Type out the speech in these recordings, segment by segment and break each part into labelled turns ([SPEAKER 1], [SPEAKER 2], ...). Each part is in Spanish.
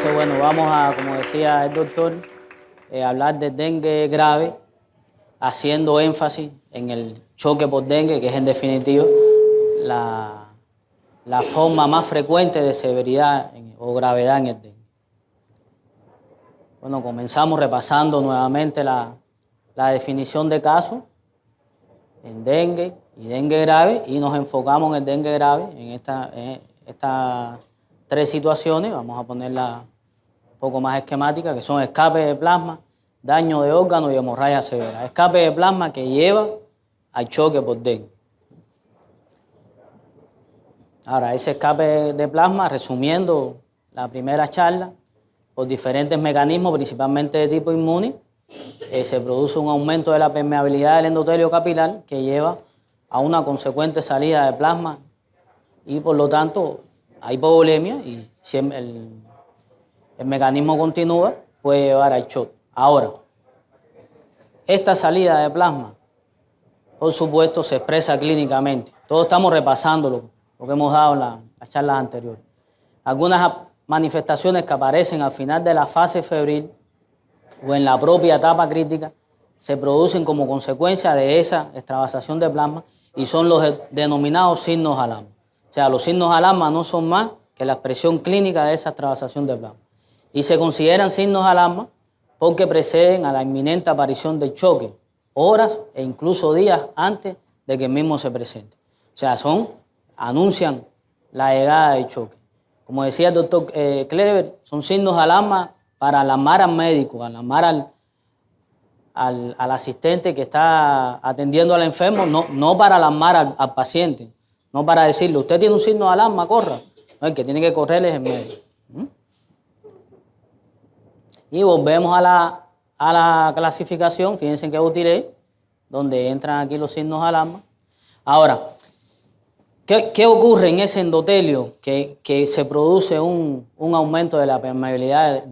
[SPEAKER 1] Entonces, bueno, vamos a, como decía el doctor, hablar de dengue grave, haciendo énfasis en el choque por dengue, que es en definitiva la forma más frecuente de severidad o gravedad en el dengue. Bueno, comenzamos repasando nuevamente la definición de caso en dengue y dengue grave, y nos enfocamos en el dengue grave, en estas tres situaciones. Vamos a ponerla un poco más esquemática, que son escape de plasma, daño de órganos y hemorragia severa. Escape de plasma que lleva al choque por dengue. Ahora, ese escape de plasma, resumiendo la primera charla, por diferentes mecanismos, principalmente de tipo inmune, se produce un aumento de la permeabilidad del endotelio capilar que lleva a una consecuente salida de plasma y por lo tanto hay hipovolemia, y si el mecanismo continúa puede llevar al shock. Ahora, esta salida de plasma, por supuesto, se expresa clínicamente. Todos estamos repasando lo que hemos dado en las charlas anteriores. Algunas manifestaciones que aparecen al final de la fase febril o en la propia etapa crítica se producen como consecuencia de esa extravasación de plasma y son los denominados signos alarma. O sea, los signos alarma no son más que la expresión clínica de esa extravasación de plasma y se consideran signos alarma porque preceden a la inminente aparición del choque, horas e incluso días antes de que el mismo se presente. O sea, anuncian la llegada del choque. Como decía el doctor Clever, son signos de alarma para alarmar al médico, alarmar al asistente que está atendiendo al enfermo, no para alarmar al paciente, no para decirle, usted tiene un signo de alarma, corra. No, el que tiene que correr es el médico. Y volvemos a la clasificación, fíjense qué útil es, donde entran aquí los signos de alarma. Ahora, ¿qué ocurre en ese endotelio que se produce un aumento de la permeabilidad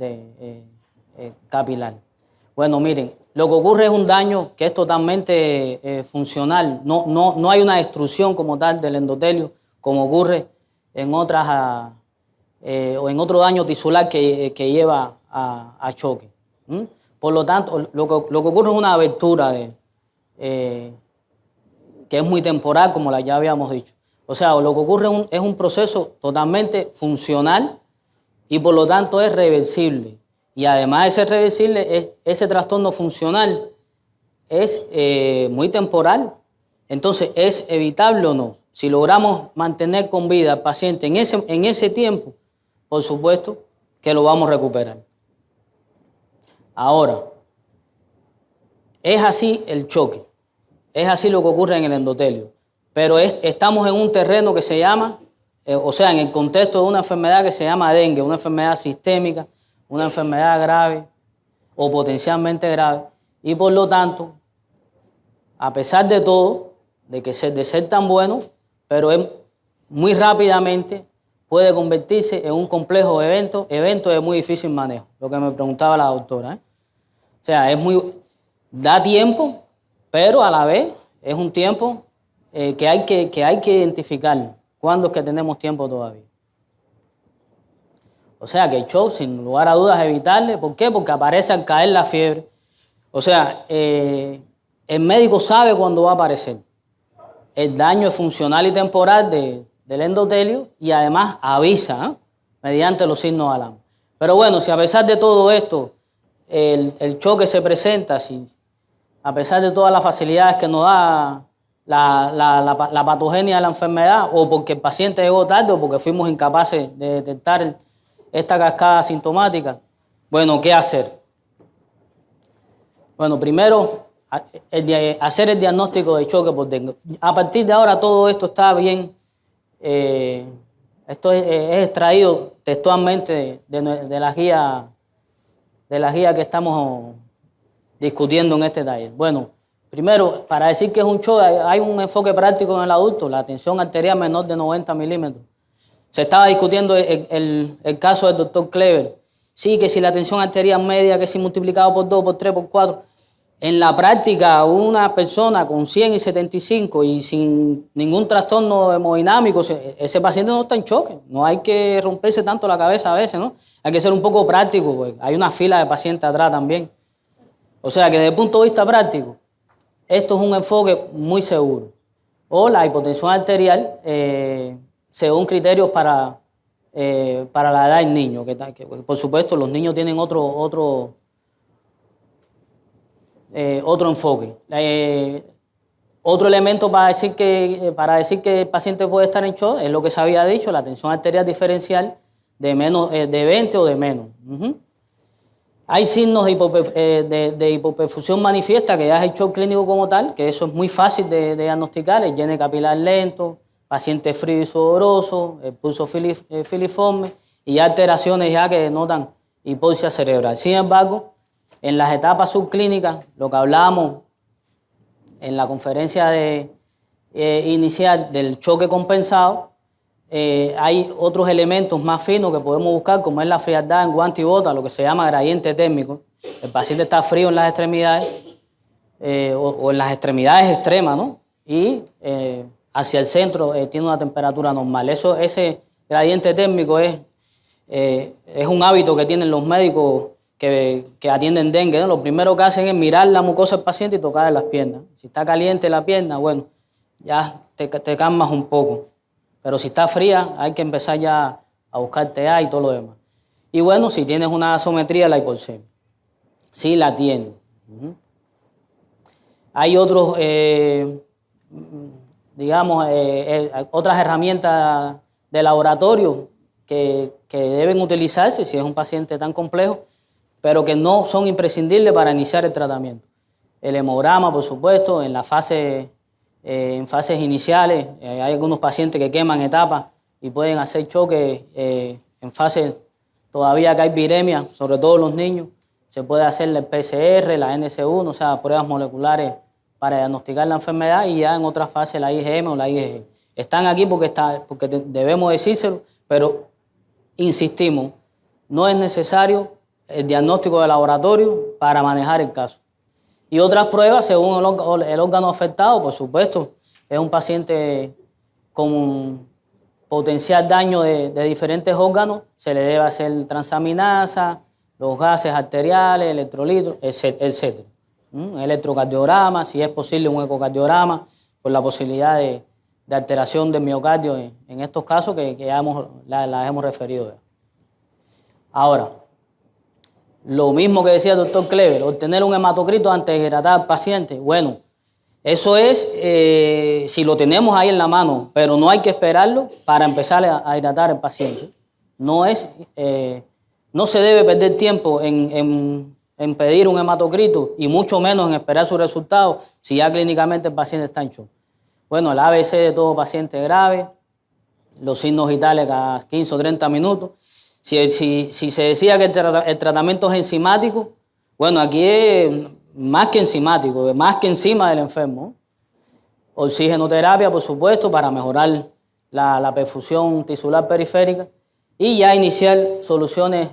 [SPEAKER 1] capilar? Bueno, miren, lo que ocurre es un daño que es totalmente funcional. No hay una destrucción como tal del endotelio, como ocurre en otras o en otro daño tisular que lleva a choque. Por lo tanto, lo que ocurre es una abertura que es muy temporal, como ya habíamos dicho. O sea, lo que ocurre es un proceso totalmente funcional y por lo tanto es reversible. Y además de ser reversible, ese trastorno funcional es muy temporal. Entonces, ¿es evitable o no? Si logramos mantener con vida al paciente en ese tiempo, por supuesto que lo vamos a recuperar. Ahora, es así el choque, es así lo que ocurre en el endotelio. Pero estamos en un terreno que se llama, o sea, en el contexto de una enfermedad que se llama dengue, una enfermedad sistémica, una enfermedad grave o potencialmente grave. Y por lo tanto, a pesar de todo, de ser tan bueno, pero muy rápidamente puede convertirse en un complejo evento de muy difícil manejo, lo que me preguntaba la doctora. O sea, da tiempo, pero a la vez es un tiempo que hay que identificar cuándo es que tenemos tiempo todavía. O sea que el shock, sin lugar a dudas, es evitable. ¿Por qué? Porque aparece al caer la fiebre. O sea, el médico sabe cuándo va a aparecer. El daño es funcional y temporal del endotelio y además avisa mediante los signos de alarma. Pero bueno, si a pesar de todo esto el choque se presenta, a pesar de todas las facilidades que nos da la patogenia de la enfermedad, o porque el paciente llegó tarde o porque fuimos incapaces de detectar esta cascada sintomática, bueno, ¿qué hacer? Bueno, primero, hacer el diagnóstico de choque por dengue. A partir de ahora todo esto está bien, esto es extraído textualmente de la guía que estamos discutiendo en este taller. Bueno, primero, para decir que es un choque, hay un enfoque práctico en el adulto, la tensión arterial menor de 90 milímetros. Se estaba discutiendo el caso del doctor Clever. Sí, que si la tensión arterial media, que si multiplicado por 2, por 3, por 4. En la práctica, una persona con 100 y 75 y sin ningún trastorno hemodinámico, ese paciente no está en choque. No hay que romperse tanto la cabeza a veces, ¿no? Hay que ser un poco práctico, pues. Hay una fila de pacientes atrás también. O sea que desde el punto de vista práctico, esto es un enfoque muy seguro. O la hipotensión arterial, según criterios para la edad del niño. Que por supuesto, los niños tienen otro enfoque. Otro elemento para decir que el paciente puede estar en shock es lo que se había dicho, la tensión arterial diferencial de 20 o de menos. Hay signos de hipoperfusión manifiesta, que ya es el shock clínico como tal, que eso es muy fácil de diagnosticar, el llene capilar lento, paciente frío y sudoroso, el pulso filiforme y alteraciones ya que denotan hipoxia cerebral. Sin embargo, en las etapas subclínicas, lo que hablábamos en la conferencia inicial del choque compensado, hay otros elementos más finos que podemos buscar, como es la frialdad en guante y bota, lo que se llama gradiente térmico. El paciente está frío en las extremidades o en las extremidades extremas, ¿no? Y hacia el centro tiene una temperatura normal. Ese gradiente térmico es un hábito que tienen los médicos que atienden dengue, ¿no? Lo primero que hacen es mirar la mucosa del paciente y tocarle las piernas. Si está caliente la pierna, bueno, ya te calmas un poco. Pero si está fría, hay que empezar ya a buscar TA y todo lo demás. Y bueno, si tienes una gasometría, la hipoxemia. Sí la tiene. Hay otros, otras herramientas de laboratorio que deben utilizarse si es un paciente tan complejo, pero que no son imprescindibles para iniciar el tratamiento. El hemograma, por supuesto, en fases iniciales, hay algunos pacientes que queman etapas y pueden hacer choques en fases todavía que hay viremia, sobre todo los niños. Se puede hacer el PCR, la NS1, o sea, pruebas moleculares para diagnosticar la enfermedad, y ya en otras fases la IgM o la IgG. Están aquí porque debemos decírselo, pero insistimos, no es necesario el diagnóstico de laboratorio para manejar el caso. Y otras pruebas, según el órgano afectado, por supuesto, es un paciente con un potencial daño de diferentes órganos, se le debe hacer transaminasa, los gases arteriales, electrolitos, etc. Electrocardiograma, si es posible un ecocardiograma, por la posibilidad de alteración del miocardio en estos casos que ya las hemos referido ya. Ahora, lo mismo que decía el doctor Kleber, obtener un hematocrito antes de hidratar al paciente. Bueno, eso es si lo tenemos ahí en la mano, pero no hay que esperarlo para empezar a hidratar al paciente. No se debe perder tiempo en pedir un hematocrito y mucho menos en esperar su resultado si ya clínicamente el paciente está en shock. Bueno, el ABC de todo paciente grave, los signos vitales cada 15 o 30 minutos. Si se decía que el tratamiento es enzimático, bueno, aquí es más que enzimático, es más que encima del enfermo. Oxigenoterapia, por supuesto, para mejorar la perfusión tisular periférica, y ya iniciar soluciones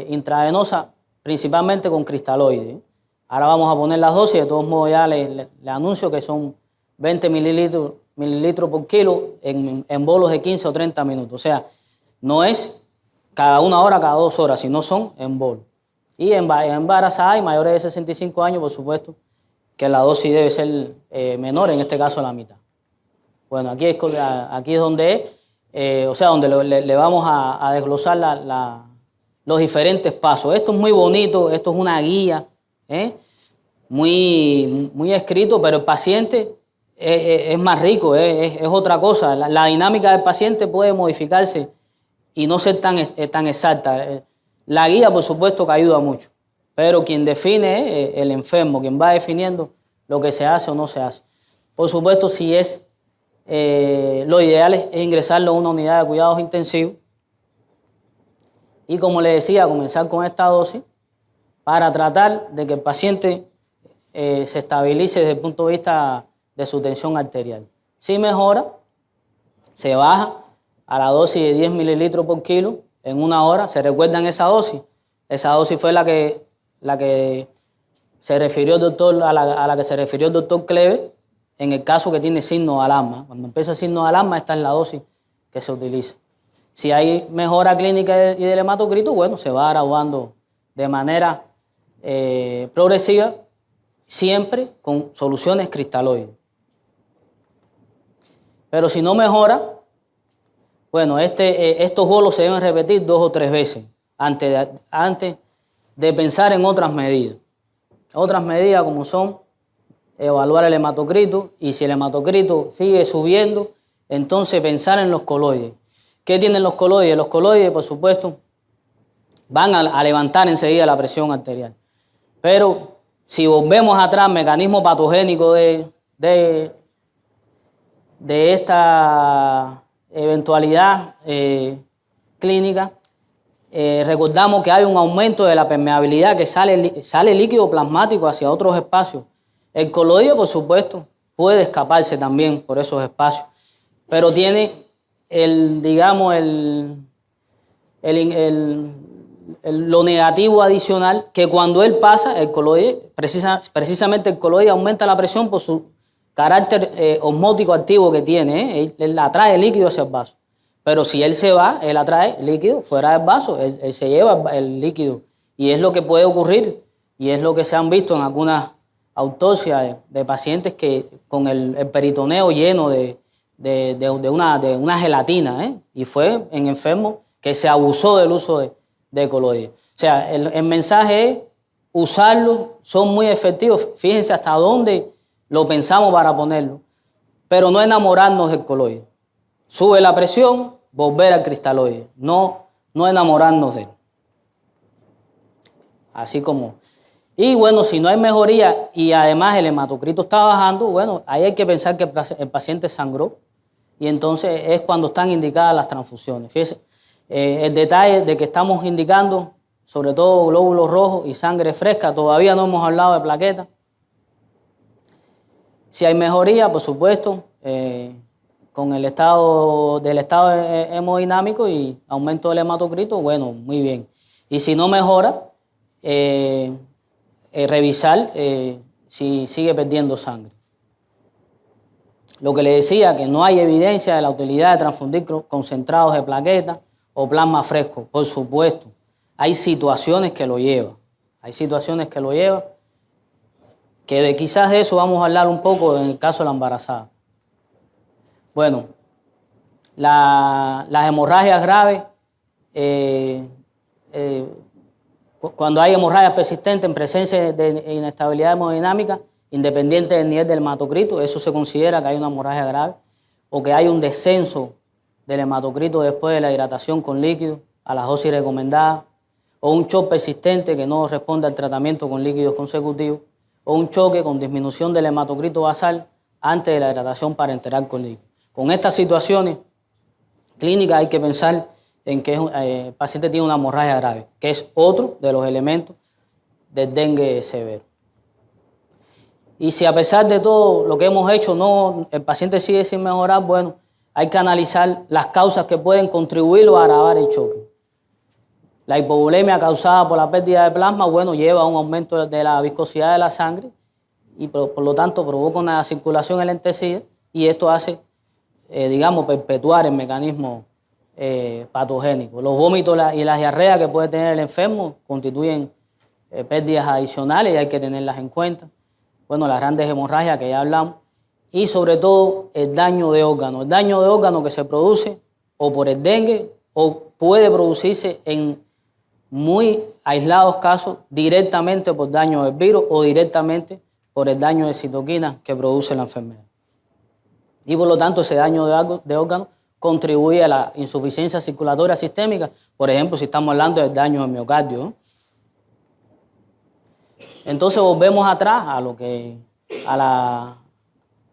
[SPEAKER 1] intravenosas, principalmente con cristaloides. Ahora vamos a poner las dosis, de todos modos ya le anuncio que son 20 mililitros por kilo en bolos de 15 o 30 minutos. O sea, no es cada 1 hora, cada 2 horas, sino son en bolos. Y en embarazadas y mayores de 65 años, por supuesto, que la dosis debe ser menor, en este caso la mitad. Bueno, aquí es donde donde le vamos a desglosar los diferentes pasos. Esto es muy bonito, esto es una guía, muy, muy escrito, pero el paciente es más rico, es otra cosa. La dinámica del paciente puede modificarse y no ser tan exacta. La guía, por supuesto, que ayuda mucho, pero quien define es el enfermo, quien va definiendo lo que se hace o no se hace. Por supuesto, si lo ideal es ingresarlo a una unidad de cuidados intensivos y, como le decía, comenzar con esta dosis para tratar de que el paciente se estabilice desde el punto de vista de su tensión arterial. Si mejora, se baja a la dosis de 10 mililitros por kilo en 1 hora. ¿Se recuerdan esa dosis? Esa dosis fue la que se refirió el doctor, a la que se refirió el doctor Kleber, en el caso que tiene signo de alarma. Cuando empieza el signo de alarma, esta es la dosis que se utiliza. Si hay mejora clínica y del hematocrito, bueno, se va graduando de manera progresiva, siempre con soluciones cristaloides. Pero si no mejora, bueno, estos bolos se deben repetir 2 o 3 veces antes de pensar en otras medidas. Otras medidas como son evaluar el hematocrito, y si el hematocrito sigue subiendo, entonces pensar en los coloides. ¿Qué tienen los coloides? Los coloides, por supuesto, van a levantar enseguida la presión arterial. Pero si volvemos atrás, mecanismo patogénico de esta eventualidad clínica, recordamos que hay un aumento de la permeabilidad, que sale líquido plasmático hacia otros espacios. El coloide, por supuesto, puede escaparse también por esos espacios, pero tiene lo negativo adicional, que cuando él pasa, el coloide, precisamente el coloide aumenta la presión por su carácter osmótico activo que tiene, él atrae líquido hacia el vaso. Pero si él se va, él atrae líquido fuera del vaso, él se lleva el líquido. Y es lo que puede ocurrir, y es lo que se han visto en algunas autopsias de pacientes que con el peritoneo lleno de una gelatina, y fue en enfermos que se abusó del uso de coloides. O sea, el mensaje es usarlo, son muy efectivos. Fíjense hasta dónde lo pensamos para ponerlo, pero no enamorarnos del coloide. Sube la presión, volver al cristaloide, no enamorarnos de él. Así como... Y bueno, si no hay mejoría y además el hematocrito está bajando, bueno, ahí hay que pensar que el paciente sangró, y entonces es cuando están indicadas las transfusiones. Fíjense, el detalle de que estamos indicando, sobre todo glóbulos rojos y sangre fresca, todavía no hemos hablado de plaquetas. Si hay mejoría, por supuesto, con el estado hemodinámico y aumento del hematocrito, bueno, muy bien. Y si no mejora, revisar si sigue perdiendo sangre. Lo que le decía, que no hay evidencia de la utilidad de transfundir concentrados de plaquetas o plasma fresco. Por supuesto, hay situaciones que lo llevan. Que quizás de eso vamos a hablar un poco en el caso de la embarazada. Bueno, las hemorragias graves, cuando hay hemorragias persistentes en presencia de inestabilidad hemodinámica, independiente del nivel del hematocrito, eso se considera que hay una hemorragia grave, o que hay un descenso del hematocrito después de la hidratación con líquido a las dosis recomendadas, o un shock persistente que no responde al tratamiento con líquidos consecutivos, o un choque con disminución del hematocrito basal antes de la hidratación parenteral con líquido. Con estas situaciones clínicas hay que pensar en que el paciente tiene una hemorragia grave, que es otro de los elementos del dengue severo. Y si a pesar de todo lo que hemos hecho el paciente sigue sin mejorar, bueno, hay que analizar las causas que pueden contribuir o agravar el choque. La hipovolemia causada por la pérdida de plasma, bueno, lleva a un aumento de la viscosidad de la sangre y por lo tanto provoca una circulación enlentecida, y esto hace, perpetuar el mecanismo patogénico. Los vómitos y las diarreas que puede tener el enfermo constituyen pérdidas adicionales y hay que tenerlas en cuenta. Bueno, las grandes hemorragias que ya hablamos, y sobre todo el daño de órganos. El daño de órganos que se produce o por el dengue o puede producirse en muy aislados casos directamente por daño del virus o directamente por el daño de citoquinas que produce la enfermedad. Y por lo tanto ese daño de órganos contribuye a la insuficiencia circulatoria sistémica, por ejemplo, si estamos hablando del daño del miocardio, ¿no? Entonces volvemos atrás a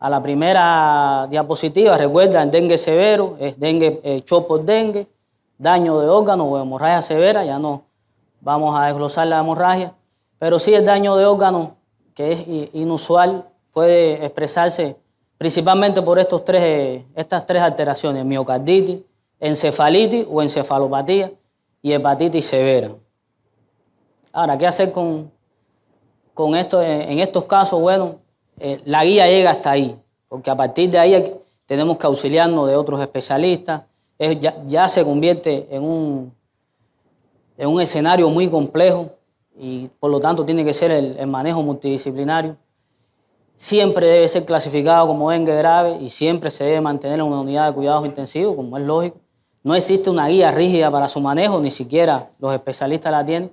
[SPEAKER 1] la primera diapositiva. Recuerda, el dengue severo es dengue, shock por dengue, daño de órganos o hemorragia severa. Ya no vamos a desglosar la hemorragia, pero sí el daño de órganos, que es inusual, puede expresarse principalmente por estas tres alteraciones: miocarditis, encefalitis o encefalopatía y hepatitis severa. Ahora, ¿qué hacer con con esto, en estos casos, bueno, la guía llega hasta ahí, porque a partir de ahí tenemos que auxiliarnos de otros especialistas. Ya se convierte en un escenario muy complejo y por lo tanto tiene que ser el manejo multidisciplinario. Siempre debe ser clasificado como dengue grave y siempre se debe mantener en una unidad de cuidados intensivos, como es lógico. No existe una guía rígida para su manejo, ni siquiera los especialistas la tienen,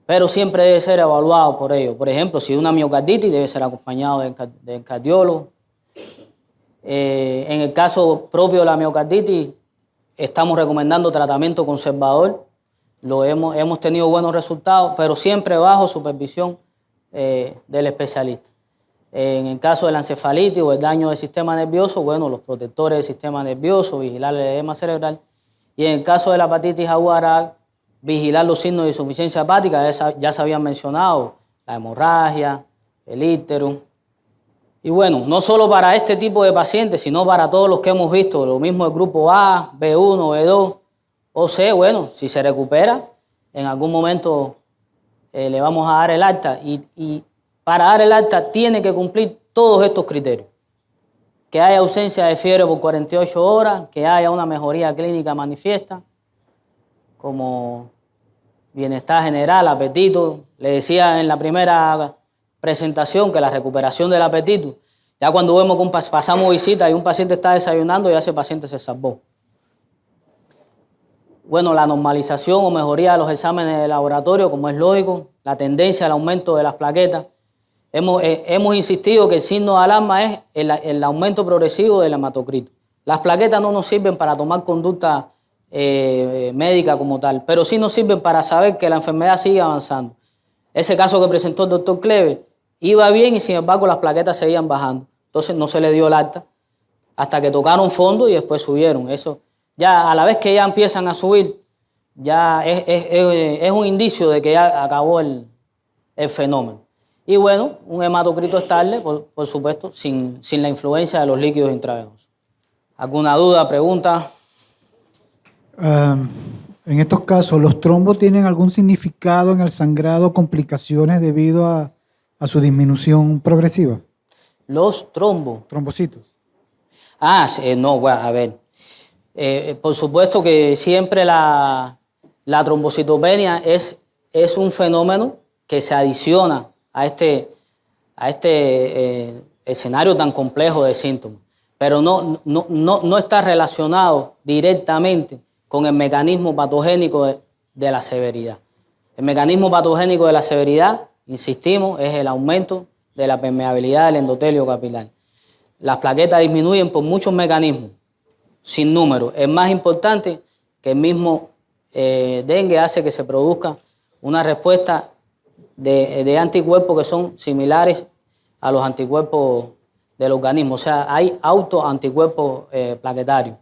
[SPEAKER 1] pero siempre debe ser evaluado por ello. Por ejemplo, si una miocarditis debe ser acompañado del cardiólogo. En el caso propio de la miocarditis, estamos recomendando tratamiento conservador. Hemos tenido buenos resultados, pero siempre bajo supervisión del especialista. En el caso de la encefalitis o el daño del sistema nervioso, bueno, los protectores del sistema nervioso, vigilar el edema cerebral. Y en el caso de la hepatitis aguda grave, vigilar los signos de insuficiencia hepática, ya se habían mencionado, la hemorragia, el icterus. Y bueno, no solo para este tipo de pacientes, sino para todos los que hemos visto, lo mismo el grupo A, B1, B2 o C, bueno, si se recupera, en algún momento le vamos a dar el alta y para dar el alta tiene que cumplir todos estos criterios. Que haya ausencia de fiebre por 48 horas, que haya una mejoría clínica manifiesta, como bienestar general, apetito. Le decía en la primera presentación que la recuperación del apetito, ya cuando vemos que pasamos visita y un paciente está desayunando, ya ese paciente se salvó. Bueno, la normalización o mejoría de los exámenes de laboratorio, como es lógico, la tendencia al aumento de las plaquetas. Hemos insistido que el signo de alarma es el aumento progresivo del hematocrito. Las plaquetas no nos sirven para tomar conducta médica como tal, pero sí nos sirven para saber que la enfermedad sigue avanzando. Ese caso que presentó el doctor Clever iba bien y sin embargo las plaquetas seguían bajando. Entonces no se le dio el alta hasta que tocaron fondo y después subieron. Eso ya a la vez que ya empiezan a subir, ya es un indicio de que ya acabó el fenómeno. Y bueno, un hematocrito estable, por supuesto, sin la influencia de los líquidos intravenosos. ¿Alguna duda, pregunta?
[SPEAKER 2] En estos casos, ¿los trombos tienen algún significado en el sangrado, complicaciones debido a su disminución progresiva?
[SPEAKER 1] Los trombos.
[SPEAKER 2] Trombocitos.
[SPEAKER 1] No, bueno, a ver. Por supuesto que siempre la trombocitopenia es un fenómeno que se adiciona a este escenario tan complejo de síntomas, pero no está relacionado directamente con el mecanismo patogénico de la severidad. El mecanismo patogénico de la severidad, insistimos, es el aumento de la permeabilidad del endotelio capilar. Las plaquetas disminuyen por muchos mecanismos, sin número. El más importante, que el mismo dengue hace que se produzca una respuesta de anticuerpos que son similares a los anticuerpos del organismo. O sea, hay autoanticuerpos plaquetarios.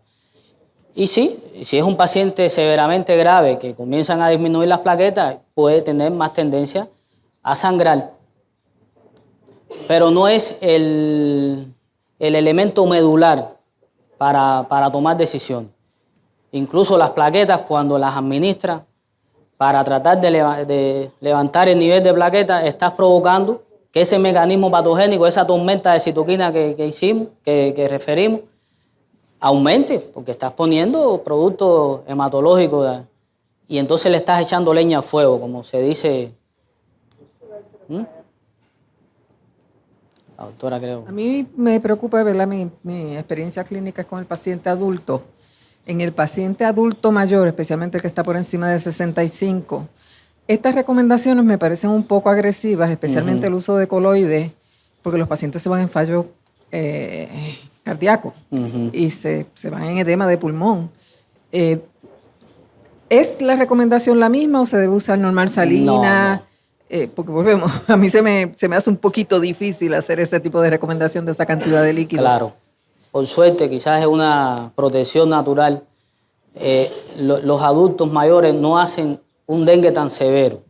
[SPEAKER 1] Y sí, si es un paciente severamente grave que comienzan a disminuir las plaquetas, puede tener más tendencia a sangrar. Pero no es el elemento medular para tomar decisiones. Incluso las plaquetas, cuando las administras para tratar de levantar el nivel de plaquetas, estás provocando que ese mecanismo patogénico, esa tormenta de citoquina que referimos, aumente, porque estás poniendo productos hematológicos y entonces le estás echando leña al fuego, como se dice. La doctora, creo.
[SPEAKER 3] A mí me preocupa, ¿verdad? Mi experiencia clínica es con el paciente adulto. En el paciente adulto mayor, especialmente el que está por encima de 65, estas recomendaciones me parecen un poco agresivas, especialmente el uso de coloides, porque los pacientes se van en fallo cardíaco y se van en edema de pulmón. ¿Es la recomendación la misma o se debe usar normal salina?
[SPEAKER 1] No.
[SPEAKER 3] Porque volvemos, a mí se me hace un poquito difícil hacer ese tipo de recomendación de esa cantidad de líquido.
[SPEAKER 1] Claro. Por suerte, quizás es una protección natural. Los adultos mayores no hacen un dengue tan severo.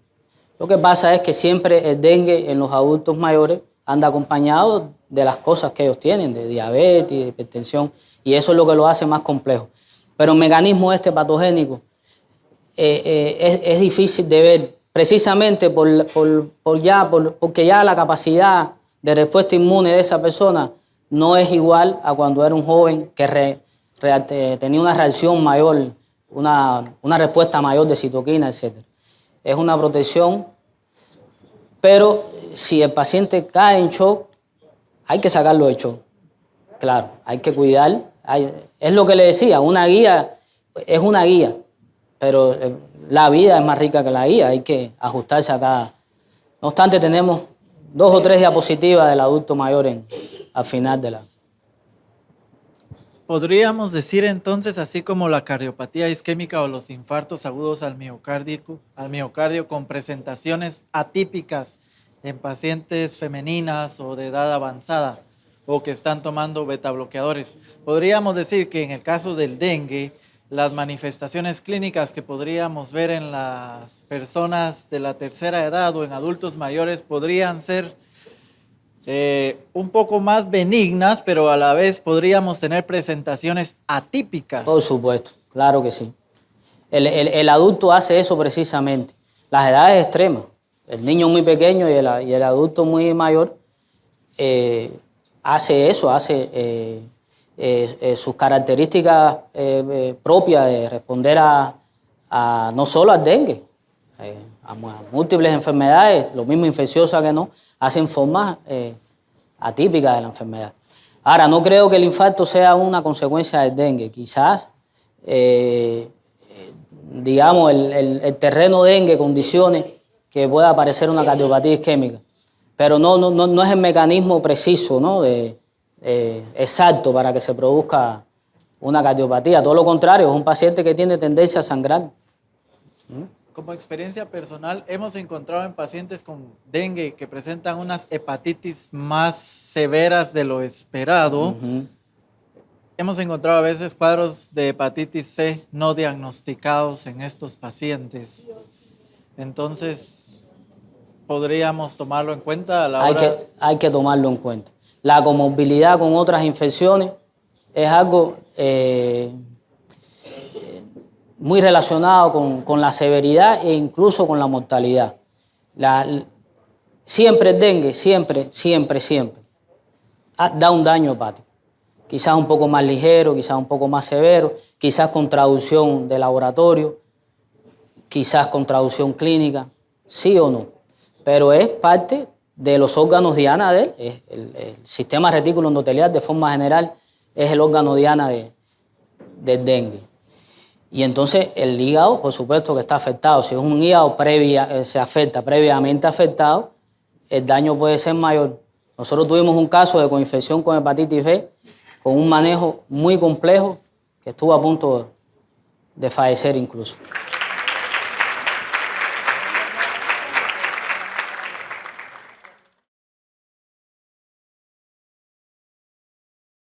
[SPEAKER 1] Lo que pasa es que siempre el dengue en los adultos mayores anda acompañado de las cosas que ellos tienen, de diabetes, de hipertensión, y eso es lo que lo hace más complejo. Pero el mecanismo patogénico es difícil de ver precisamente porque ya la capacidad de respuesta inmune de esa persona no es igual a cuando era un joven que tenía una reacción mayor, una respuesta mayor de citoquina, etc. Es una protección, pero si el paciente cae en shock, hay que sacarlo de shock. Claro, hay que cuidar. Es lo que le decía, una guía es una guía, pero la vida es más rica que la guía, hay que ajustarse a cada. No obstante, tenemos 2 o 3 diapositivas del adulto mayor al final de la.
[SPEAKER 4] Podríamos decir entonces, así como la cardiopatía isquémica o los infartos agudos al miocardio con presentaciones atípicas en pacientes femeninas o de edad avanzada o que están tomando betabloqueadores. Podríamos decir que en el caso del dengue, las manifestaciones clínicas que podríamos ver en las personas de la tercera edad o en adultos mayores podrían ser un poco más benignas, pero a la vez podríamos tener presentaciones atípicas.
[SPEAKER 1] Por supuesto, claro que sí. El adulto hace eso precisamente. Las edades extremas, el niño muy pequeño y el adulto muy mayor, hace eso, hace sus características propias de responder a no solo al dengue, a múltiples enfermedades, lo mismo infecciosas que no, hacen formas atípicas de la enfermedad. Ahora, no creo que el infarto sea una consecuencia del dengue. Quizás, digamos, el terreno dengue condicione que pueda aparecer una cardiopatía isquémica, pero no es el mecanismo preciso, ¿no? Exacto para que se produzca una cardiopatía. Todo lo contrario, es un paciente que tiene tendencia a sangrar.
[SPEAKER 4] Como experiencia personal, hemos encontrado en pacientes con dengue que presentan unas hepatitis más severas de lo esperado. Hemos encontrado a veces cuadros de hepatitis C no diagnosticados en estos pacientes. Entonces, podríamos tomarlo en cuenta a la hora.
[SPEAKER 1] Hay que tomarlo en cuenta. La comorbilidad con otras infecciones es algo muy relacionado con la severidad e incluso con la mortalidad. Siempre el dengue, siempre, da un daño hepático. Quizás un poco más ligero, quizás un poco más severo, quizás con traducción de laboratorio, quizás con traducción clínica, sí o no. Pero es parte de los órganos diana de él. El sistema retículo endotelial, de forma general, es el órgano diana del dengue. Y entonces el hígado, por supuesto que está afectado. Si es un hígado se afecta, previamente afectado, el daño puede ser mayor. Nosotros tuvimos un caso de coinfección con hepatitis B, con un manejo muy complejo, que estuvo a punto de fallecer incluso.